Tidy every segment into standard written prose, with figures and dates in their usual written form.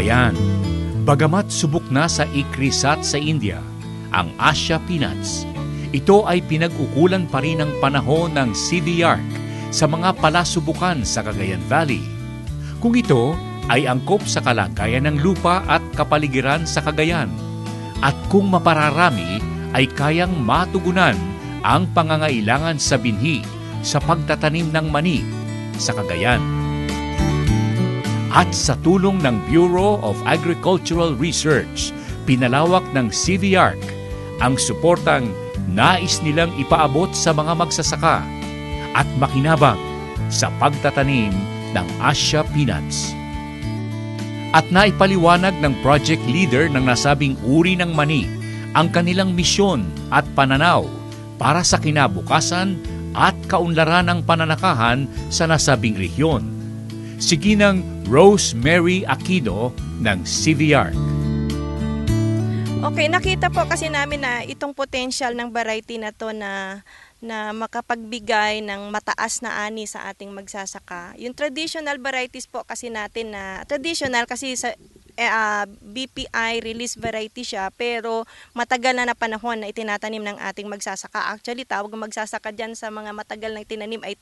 kababayan, bagamat subok na sa ikrisat sa India, ang Asia peanuts, ito ay pinag-ukulan pa rin ng panahon ng CDR sa mga palasubukan sa Cagayan Valley. Kung ito ay angkop sa kalagayan ng lupa at kapaligiran sa Cagayan, at kung mapararami ay kayang matugunan ang pangangailangan sa binhi sa pagtatanim ng mani sa Cagayan. At sa tulong ng Bureau of Agricultural Research, pinalawak ng CVARC ang suportang nais nilang ipaabot sa mga magsasaka at makinabang sa pagtatanim ng Asia peanuts. At naipaliwanag ng project leader ng nasabing uri ng mani ang kanilang misyon at pananaw para sa kinabukasan at kaunlaran ng pananakahan sa nasabing rehiyon. Si Ginang Rosemary Aquino ng CVARC. Okay, nakita po kasi namin na itong potential ng variety na to na makapagbigay ng mataas na ani sa ating magsasaka. Yung traditional varieties po kasi natin na traditional kasi sa BPI release variety siya, pero matagal na panahon na itinatanim ng ating magsasaka. Actually, tawag magsasaka dyan sa mga matagal na itinanim ay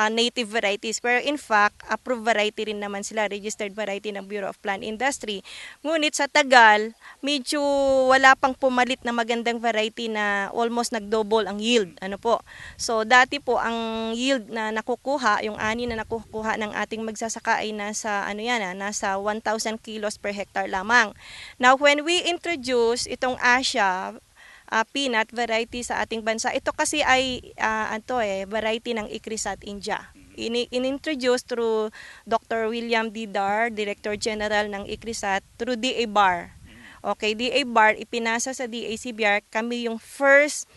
native varieties. Pero in fact, approved variety rin naman sila, registered variety ng Bureau of Plant Industry. Ngunit sa tagal, medyo wala pang pumalit na magandang variety na almost nag-double ang yield. Ano po? So, dati po ang yield na nakukuha, yung ani na nakukuha ng ating magsasaka ay nasa, nasa 1,000 kilos per hectare lamang. Now, when we introduce itong Asia peanut variety sa ating bansa, ito kasi ay variety ng Ikrisat India. In-introduce through Dr. William D. Dar, Director General ng Ikrisat, through DA BAR. Okay, DA BAR, ipinasa sa DACBR, kami yung first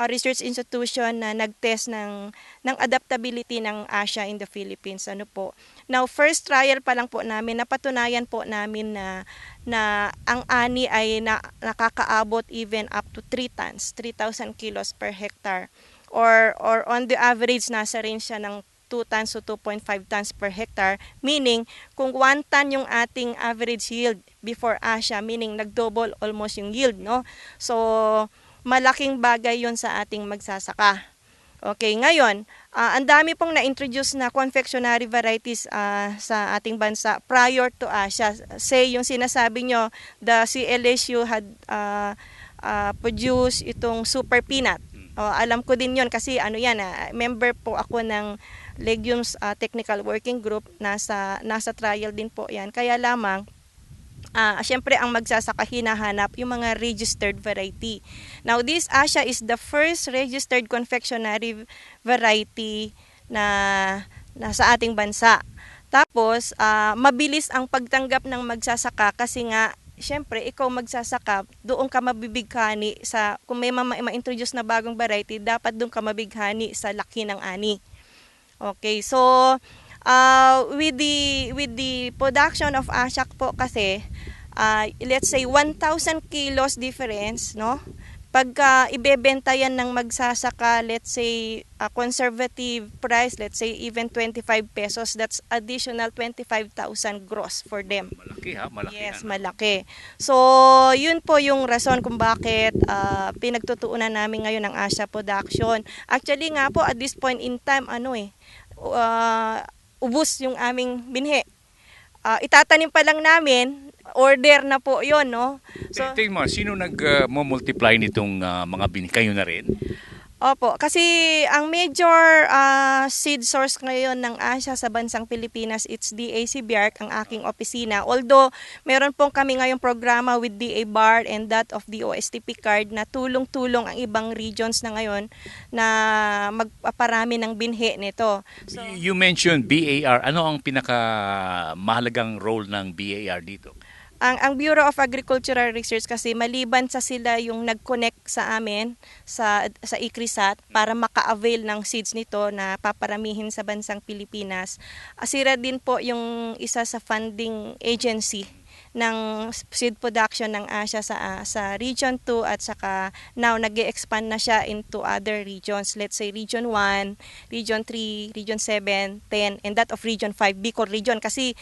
research institution na nag-test ng adaptability ng Asia in the Philippines. Ano po? Now, first trial pa lang po namin, napatunayan po namin na ang ani ay nakakaabot even up to 3 tons, 3,000 kilos per hectare. Or on the average, nasa range siya ng 2 tons to 2.5 tons per hectare. Meaning, kung 1 ton yung ating average yield before Asia, meaning nag-double almost yung yield, no? So, malaking bagay yon sa ating magsasaka. Okay, ngayon, ang dami pong na-introduce na confectionery varieties sa ating bansa prior to Asia. Say, yung sinasabi nyo, the CLSU had produced itong super peanut. Alam ko din yon kasi member po ako ng Legumes Technical Working Group, nasa trial din po yan. Kaya lamang, syempre ang magsasaka hinahanap yung mga registered variety. Now, this Asia is the first registered confectionery variety na sa ating bansa. Tapos, mabilis ang pagtanggap ng magsasaka kasi nga, syempre, ikaw magsasaka, doon ka mabibighani kung may ma-introduce na bagong variety, dapat doon ka mabighani sa laki ng ani. Okay, so, with the production of Asia po kasi, let's say 1,000 kilos difference, no? Pagka ibebenta yan ng magsasaka, let's say conservative price, let's say even 25 pesos, that's additional 25,000 gross for them. Malaki ha? Malaki. Yes, malaki. So, yun po yung rason kung bakit pinagtutuunan namin ngayon ang Asia production. Actually nga po, at this point in time, ubos yung aming binhi. Itatanim pa lang namin, order na po yon, no? So, tingnan mo, sino nag-multiply nitong mga binhi? Kayo na rin? Opo, kasi ang major seed source ngayon ng Asia sa bansang Pilipinas, it's DACBR, ang aking opisina. Although, meron pong kami ngayong programa with DA BAR and that of the OSTP card na tulong-tulong ang ibang regions na ngayon na magpaparami ng binhi nito. So, you mentioned BAR. Ano ang pinakamahalagang role ng BAR dito? Ang Bureau of Agricultural Research kasi maliban sa sila yung nag-connect sa amin sa Ikrisat para maka-avail ng seeds nito na paparamihin sa bansang Pilipinas. Sila din po yung isa sa funding agency ng seed production ng Asia sa Region 2 at saka now nag-expand na siya into other regions. Let's say Region 1, Region 3, Region 7, 10, and that of Region 5, Bicol Region. Kasi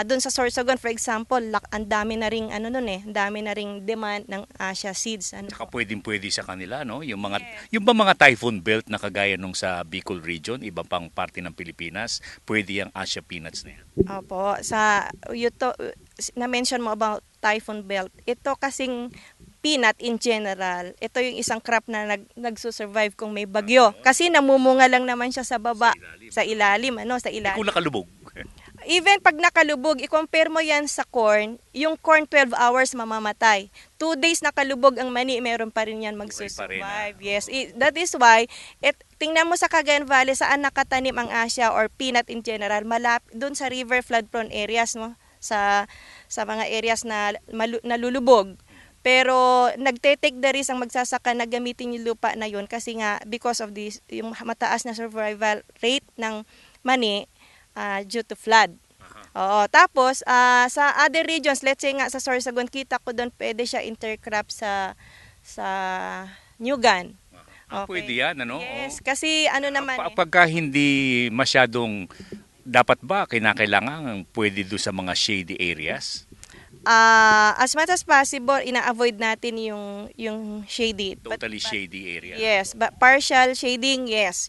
doon sa Sorsogon, for example, ang dami na ring ang dami na ring demand ng Asia seeds. Saka pwedeng-pwede sa kanila, no? Yung ba mga typhoon belt na kagaya nung sa Bicol Region, ibang pang parte ng Pilipinas, pwede yung Asia peanuts na yan? Opo, na-mention mo about typhoon belt. Ito kasing peanut in general, ito yung isang crop na nagsusurvive kung may bagyo. Kasi namumunga lang naman siya sa baba, sa ilalim. Kung nakalubog. Even pag nakalubog, i-compare mo yan sa corn, yung corn 12 hours mamamatay. 2 days nakalubog ang mani, meron pa rin yan magsusurvive. Yes, that is why, tingnan mo sa Cagayan Valley, saan nakatanim ang Asia or peanut in general, doon sa river flood prone areas, no? Sa mga areas na nalulubog. Pero nagte-take the risk ang magsasaka na gamitin yung lupa na yun kasi nga because of this, yung mataas na survival rate ng mani due to flood. Oo, tapos sa other regions, let's say nga sa Sorsogon, kita ko doon pwede siya intercrop sa Nugan. Okay. Pwede yan, ano? Yes, kasi naman pagka hindi masyadong, dapat ba kinakailangan pwede doon sa mga shady areas? As much as possible, ina-avoid natin yung shady. Totally shady area. Yes, but partial shading, yes.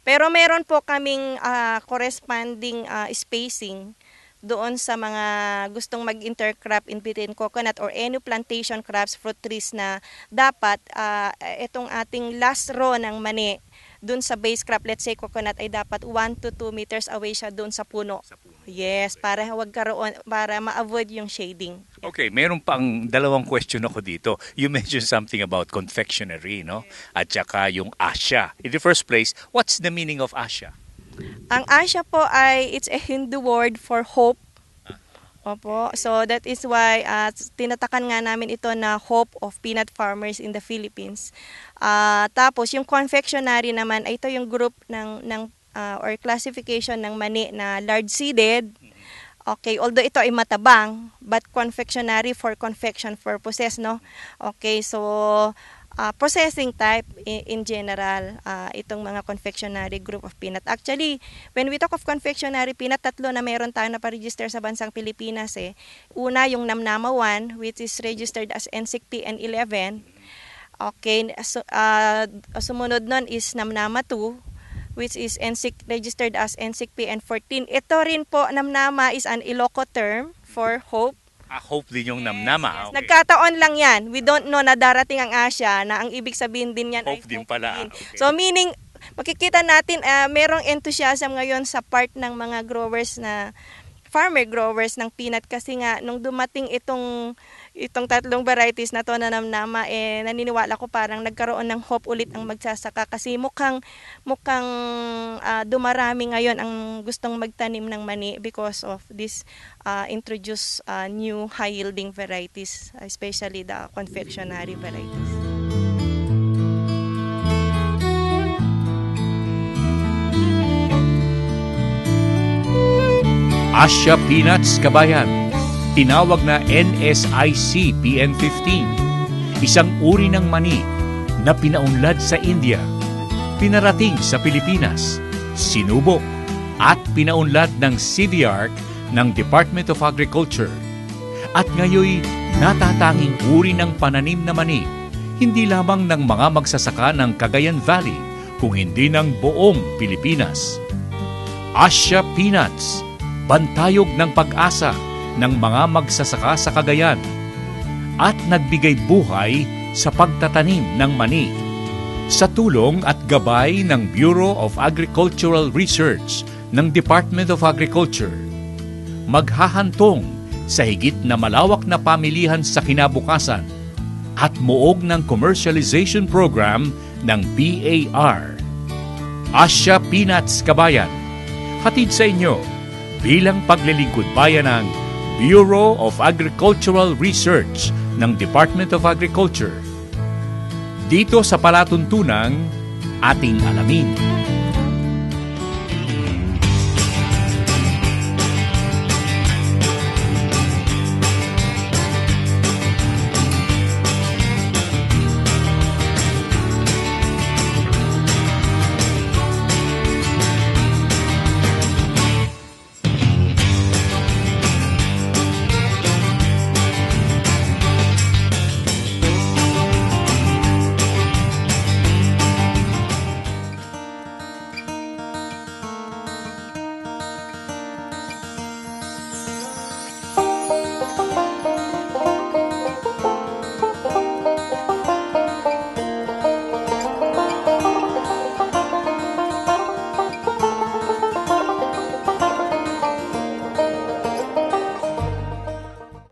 Pero meron po kaming corresponding spacing doon sa mga gustong mag-intercrop in between coconut or any plantation crops, fruit trees na dapat itong ating last row ng mani doon sa base crop, let's say coconut, ay dapat 1 to 2 meters away siya doon sa puno. Yes, para ma-avoid yung shading. Okay, meron pang dalawang question ako dito. You mentioned something about confectionery, no? At saka yung Asia. In the first place, what's the meaning of Asia? Ang Asia po it's a Hindu word for hope. Opo, so that is why tinatakan nga namin ito na hope of peanut farmers in the Philippines. Tapos yung confectionery naman, ito yung group ng or classification ng mani na large seeded. Okay, although ito ay matabang, but confectionery for confection purposes, no? Okay, so processing type in general, itong mga confectionery group of peanut. Actually, when we talk of confectionery peanut, tatlo na meron tayo na pa-register sa bansang Pilipinas. Una, yung Namnama 1, which is registered as NSIC PN11. Okay, so, sumunod nun is Namnama 2, which is registered as NSIC PN14. Ito rin po, Namnama is an Ilocos term for hope. Hope din yung Namnama. Yes. Okay. Nagkataon lang yan. We don't know na darating ang Asia na ang ibig sabihin din yan hope ay din hope pala. din. Okay. So meaning, makikita natin merong enthusiasm ngayon sa part ng mga growers farmer growers ng peanut kasi nga nung dumating itong tatlong varieties na to na Namnama, naniniwala ko parang nagkaroon ng hope ulit ang magsasaka kasi mukhang dumarami ngayon ang gustong magtanim ng mani because of this introduced new high yielding varieties, especially the confectionery varieties. Asia Peanuts, kabayan. Tinawag na NSIC PN15. Isang uri ng mani na pinaunlad sa India, pinarating sa Pilipinas, sinubok at pinaunlad ng CVR ng Department of Agriculture. At ngayoy natatanging uri ng pananim na mani, hindi lamang ng mga magsasaka ng Cagayan Valley, kung hindi ng buong Pilipinas. Asia Peanuts, bantayog ng pag-asa ng mga magsasaka sa Cagayan at nagbigay buhay sa pagtatanim ng mani. Sa tulong at gabay ng Bureau of Agricultural Research ng Department of Agriculture, maghahantong sa higit na malawak na pamilihan sa kinabukasan at muog ng commercialization program ng BAR. Asia Peanuts, kabayan, hatid sa inyo bilang paglilingkod bayan ng Bureau of Agricultural Research ng Department of Agriculture. Dito sa palatuntunang ating alamin.